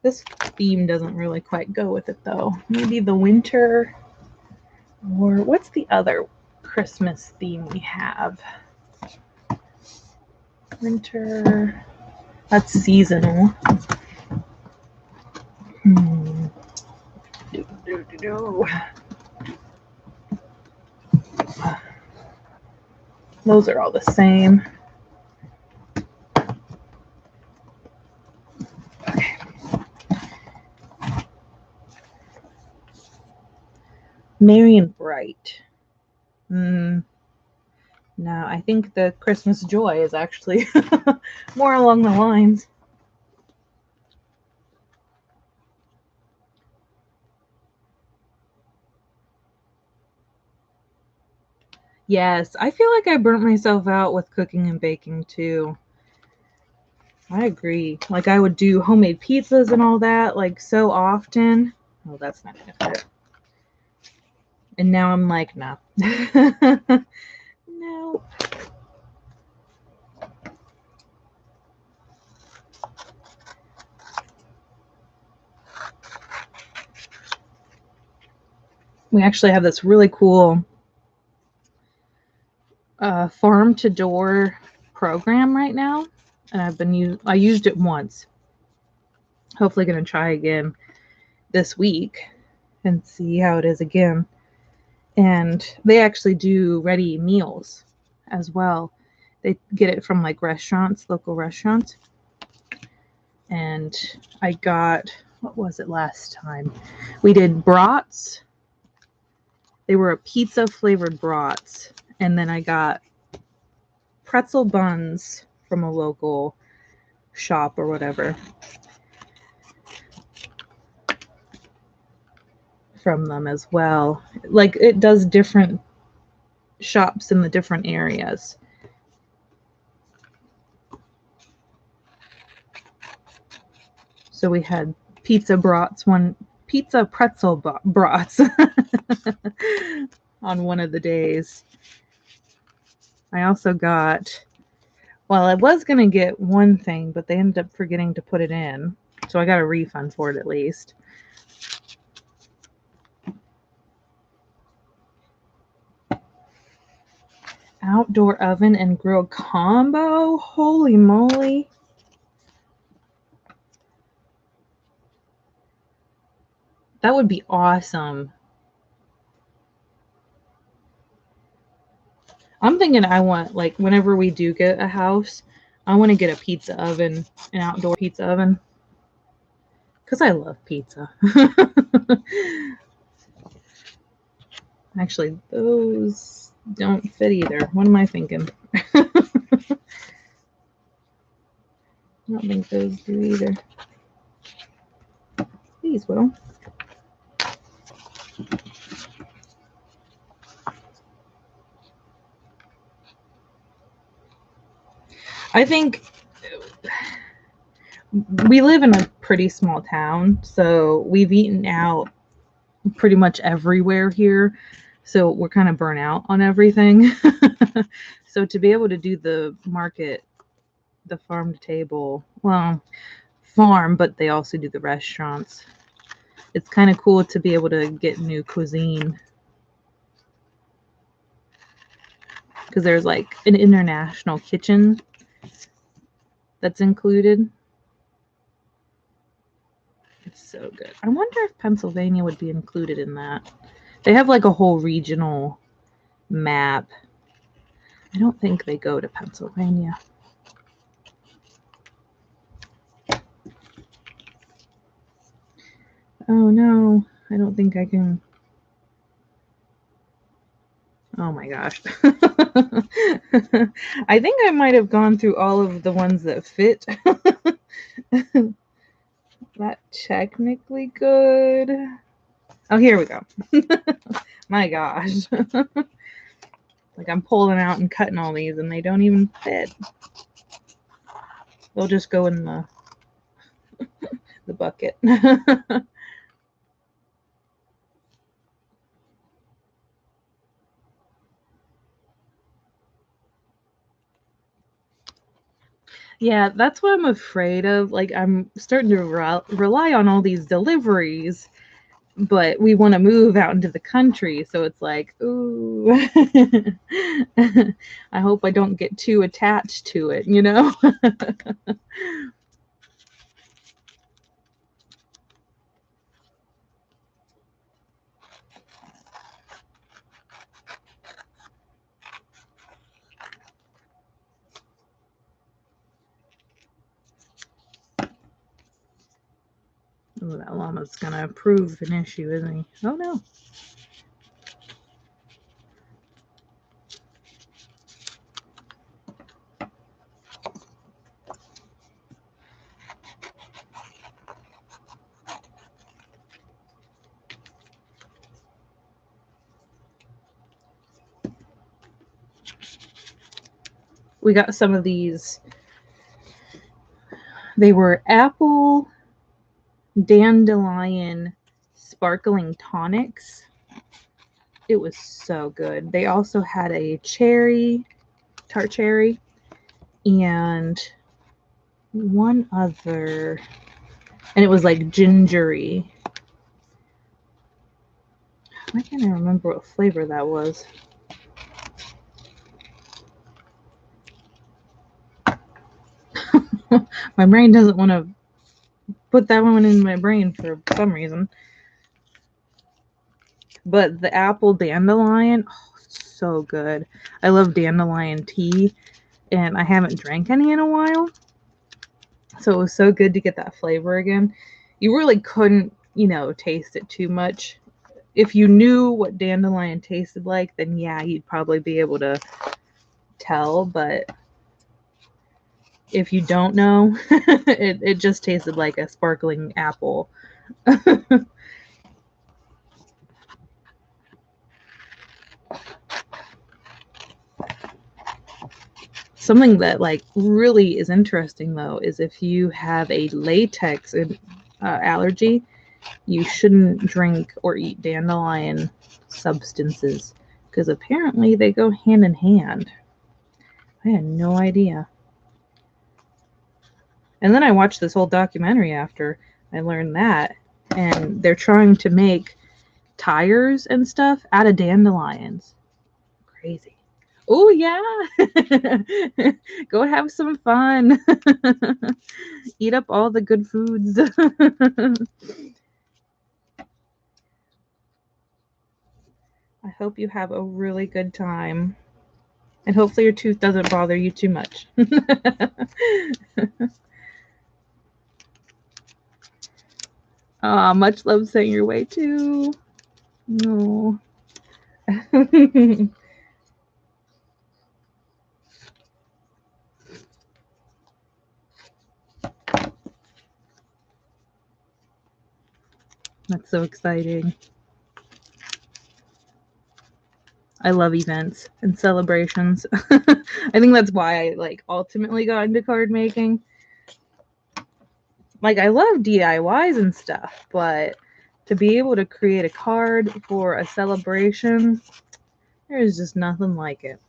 This theme doesn't really quite go with it though. Maybe the winter, or what's the other Christmas theme we have? Winter, that's seasonal. Those are all the same. Okay. Merry and bright. No, I think the Christmas joy is actually more along the lines. Yes, I feel like I burnt myself out with cooking and baking too. I agree. Like I would do homemade pizzas and all that like so often. Oh, that's not gonna fit. And now I'm like, nah. No. We actually have this really cool farm to door program right now, and I used it once. Hopefully going to try again this week and see how it is again. And they actually do ready meals as well. They get it from like restaurants, local restaurants. And I got, what was it last time? We did brats. They were a pizza flavored brats. And then I got pretzel buns from a local shop or whatever from them as well. Like, it does different shops in the different areas. So we had pizza pretzel brats on one of the days. I also got, well, I was going to get one thing, but they ended up forgetting to put it in. So I got a refund for it at least. Outdoor oven and grill combo? Holy moly. That would be awesome. I'm thinking I want, like, whenever we do get a house, I want to get a pizza oven, an outdoor pizza oven. Because I love pizza. Actually, those don't fit either. What am I thinking? I don't think those do either. These will. I think we live in a pretty small town, so we've eaten out pretty much everywhere here. So we're kind of burnt out on everything. So to be able to do the market, the farm to table, well, farm, but they also do the restaurants. It's kind of cool to be able to get new cuisine. Because there's like an international kitchen that's included. It's so good. I wonder if Pennsylvania would be included in that. They have like a whole regional map. I don't think they go to Pennsylvania. Oh no, I don't think I can. Oh my gosh. I think I might have gone through all of the ones that fit. That technically good. Oh, here we go. My gosh. Like, I'm pulling out and cutting all these and they don't even fit. They'll just go in the bucket. Yeah, that's what I'm afraid of. Like, I'm starting to rely on all these deliveries, but we want to move out into the country. So it's like, ooh, I hope I don't get too attached to it, you know? Oh, that llama's gonna prove an issue, isn't he? Oh no. We got some of these. They were apple dandelion sparkling tonics. It was so good. They also had a tart cherry, and one other, and it was like gingery. Why can't I remember what flavor that was? My brain doesn't want to put that one in my brain for some reason. But the apple dandelion, oh, so good. I love dandelion tea, and I haven't drank any in a while. So it was so good to get that flavor again. You really couldn't, taste it too much. If you knew what dandelion tasted like, then yeah, you'd probably be able to tell, but if you don't know, it just tasted like a sparkling apple. Something that like really is interesting though is if you have a latex allergy, you shouldn't drink or eat dandelion substances because apparently they go hand in hand. I had no idea. And then I watched this whole documentary after I learned that, and they're trying to make tires and stuff out of dandelions. Crazy. Oh yeah. Go have some fun. Eat up all the good foods. I hope you have a really good time. And hopefully your tooth doesn't bother you too much. Much love sent your way too. No. That's so exciting. I love events and celebrations. I think that's why I like ultimately got into card making. Like I love DIYs and stuff, but to be able to create a card for a celebration, there's just nothing like it.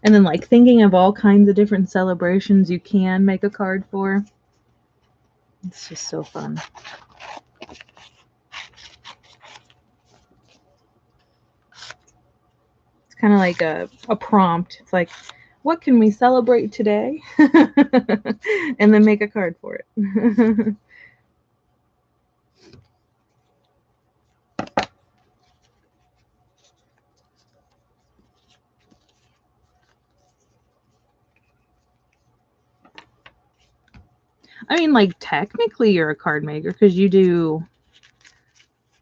And then like thinking of all kinds of different celebrations you can make a card for. It's just so fun. It's kind of like a prompt. It's like, what can we celebrate today? And then make a card for it. I mean, like, technically you're a card maker because you do,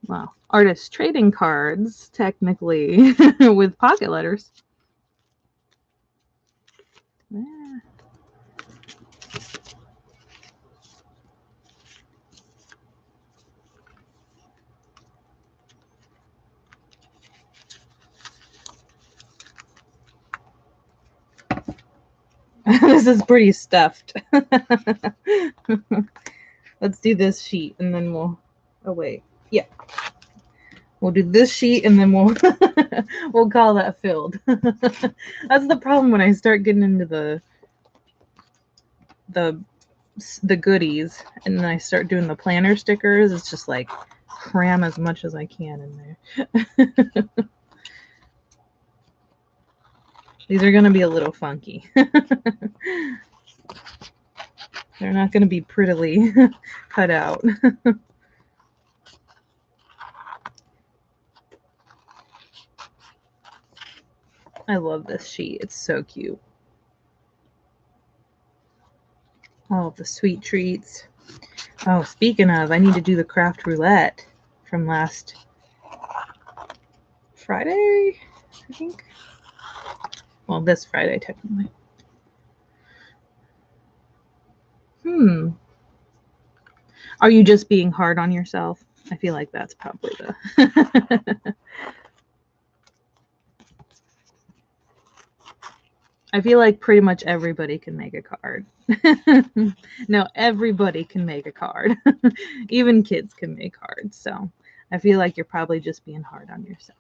well, artist trading cards, technically, with pocket letters. Yeah. This is pretty stuffed. Let's do this sheet and then we'll, oh wait, yeah. We'll do this sheet and then we'll we'll call that filled. That's the problem when I start getting into the goodies and then I start doing the planner stickers. It's just like cram as much as I can in there. These are going to be a little funky. They're not going to be prettily cut out. I love this sheet. It's so cute. All of the sweet treats. Oh, speaking of, I need to do the craft roulette from last Friday, I think. Well, this Friday, technically. Are you just being hard on yourself? I feel like that's probably the... I feel like pretty much everybody can make a card. No, everybody can make a card. Even kids can make cards. So I feel like you're probably just being hard on yourself.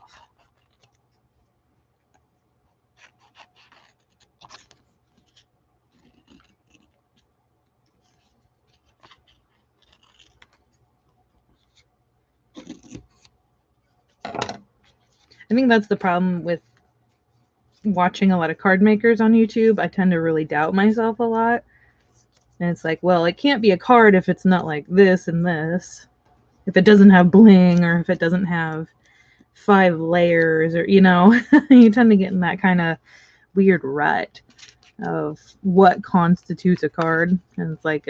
I think that's the problem with watching a lot of card makers on YouTube. I tend to really doubt myself a lot. And it's like, well, it can't be a card if it's not like this and this. If it doesn't have bling or if it doesn't have 5 layers or, you know, you tend to get in that kind of weird rut of what constitutes a card. And it's like,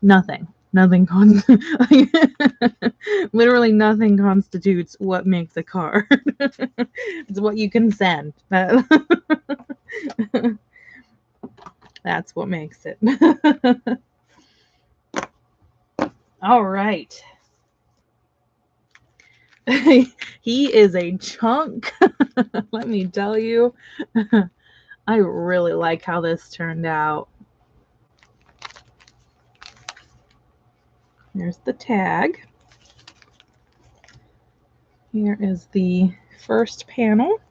nothing. Nothing literally nothing constitutes what makes a card. It's what you can send. That's what makes it. All right. He is a chunk. Let me tell you. I really like how this turned out. There's the tag. Here is the first panel.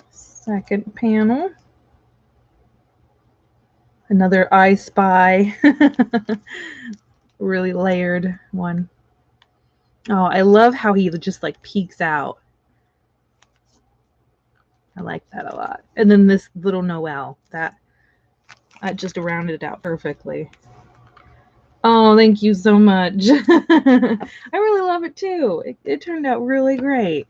Second panel. Another I Spy. Really layered one. Oh, I love how he just like peeks out. I like that a lot. And then this little Noel, that I just rounded it out perfectly. Oh, thank you so much. I really love it too. It turned out really great.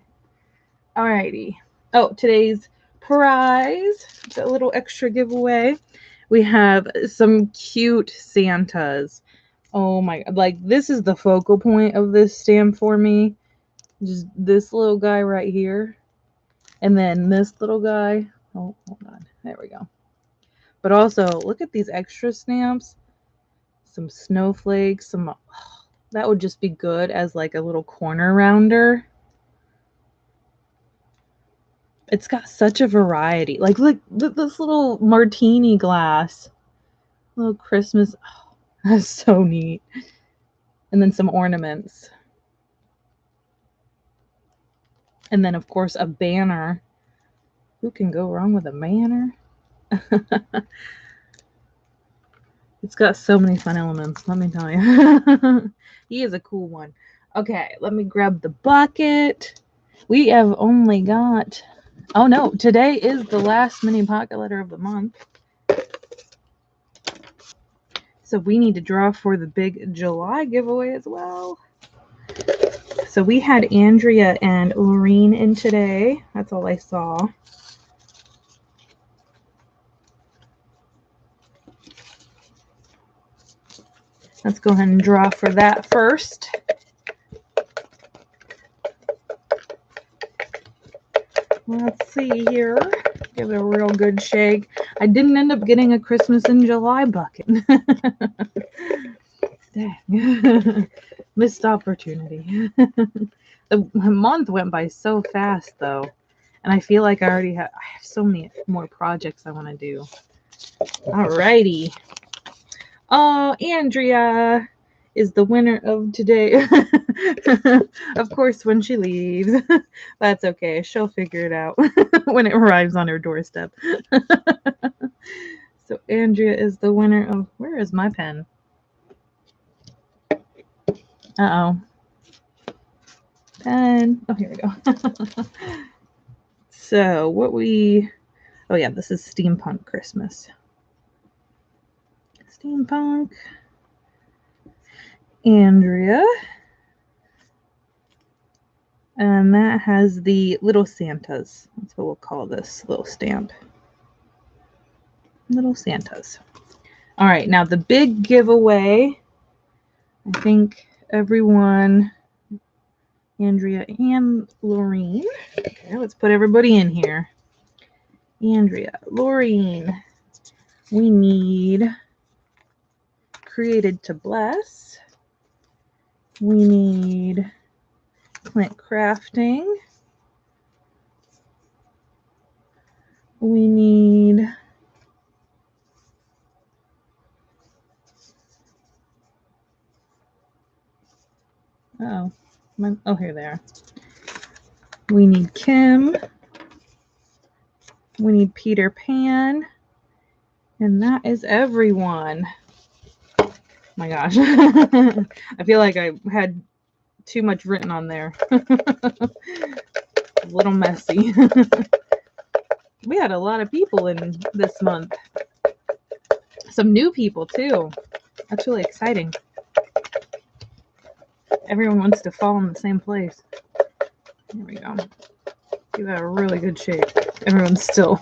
Alrighty. Oh, today's prize, it's a little extra giveaway. We have some cute Santas. Oh my, like this is the focal point of this stamp for me. Just this little guy right here. And then this little guy. Oh, hold on. There we go. But also, look at these extra stamps. Some snowflakes. That would just be good as like a little corner rounder. It's got such a variety. Like, look, this little martini glass. Little Christmas. Oh, that's so neat. And then some ornaments. And then, of course, a banner. Who can go wrong with a banner? It's got so many fun elements, let me tell you. He is a cool one. Okay, let me grab the bucket. We have only got... Oh, no. Today is the last mini pocket letter of the month. So we need to draw for the big July giveaway as well. So we had Andrea and Lorene in today. That's all I saw. Let's go ahead and draw for that first. Let's see here. Give it a real good shake. I didn't end up getting a Christmas in July bucket. Dang. Missed opportunity. The month went by so fast, though. And I feel like I have so many more projects I want to do. Alrighty. Oh, Andrea is the winner of today. Of course, when she leaves. That's okay. She'll figure it out when it arrives on her doorstep. So Andrea is the winner of... Where is my pen? Uh-oh. Pen. Oh, here we go. So what we... Oh, yeah, this is Steampunk Christmas. Steampunk. Andrea. And that has the little Santas. That's what we'll call this little stamp. Little Santas. All right, now the big giveaway. I think everyone, Andrea and Lorene. Okay, let's put everybody in here. Andrea, Lorene, we need Created to Bless. We need Clint Crafting. We need oh, here they are. We need Kim. We need Peter Pan. And that is everyone. Oh my gosh. I feel like I had too much written on there. A little messy. We had a lot of people in this month. Some new people too. That's really exciting. Everyone wants to fall in the same place. Here we go. Give that a really good shape. Everyone's still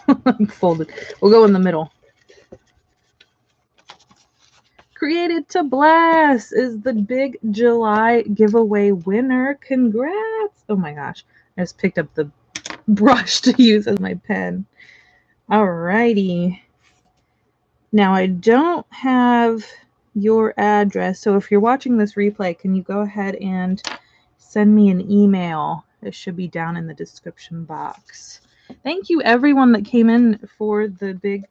folded. We'll go in the middle. Created to Blast is the big July giveaway winner. Congrats. Oh my gosh. I just picked up the brush to use as my pen. Alrighty. Now I don't have your address, so if you're watching this replay, can you go ahead and send me an email? It should be down in the description box. Thank you everyone that came in for the big,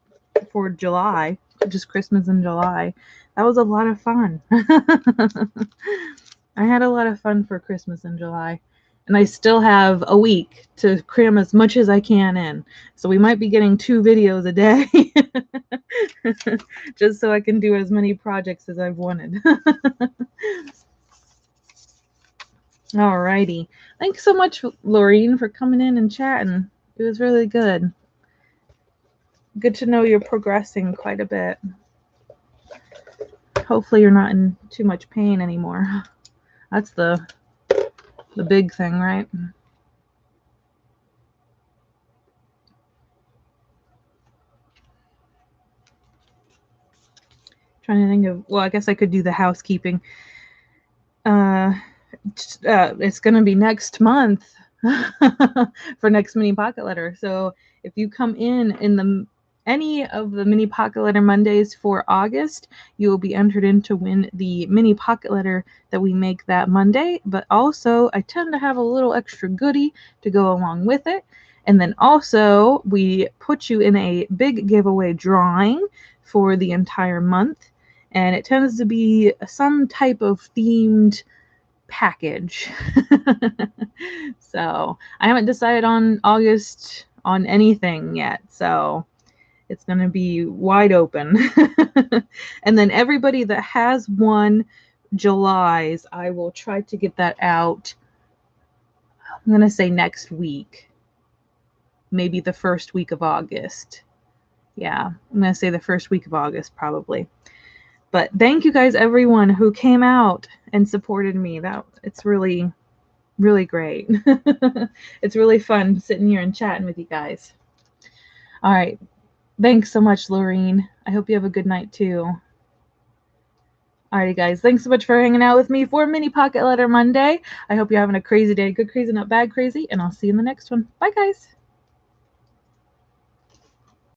for July, just Christmas in July. That was a lot of fun. I had a lot of fun for Christmas in July. And I still have a week to cram as much as I can in. So we might be getting 2 videos a day. Just so I can do as many projects as I've wanted. Alrighty. Thanks so much, Laureen, for coming in and chatting. It was really good. Good to know you're progressing quite a bit. Hopefully you're not in too much pain anymore. That's the big thing, right? Trying to think of, well, I guess I could do the housekeeping. It's going to be next month for next mini pocket letter. So if you come in any of the mini pocket letter Mondays for August, you will be entered in to win the mini pocket letter that we make that Monday. But also, I tend to have a little extra goodie to go along with it. And then also, we put you in a big giveaway drawing for the entire month. And it tends to be some type of themed package. So I haven't decided on August on anything yet. So it's going to be wide open. And then everybody that has won July's, I will try to get that out. I'm going to say next week. Maybe the first week of August. Yeah, I'm going to say the first week of August probably. But thank you guys, everyone who came out and supported me. It's really, really great. It's really fun sitting here and chatting with you guys. All right. Thanks so much, Laureen. I hope you have a good night too. Alrighty, guys. Thanks so much for hanging out with me for Mini Pocket Letter Monday. I hope you're having a crazy day. Good crazy, not bad crazy. And I'll see you in the next one. Bye, guys.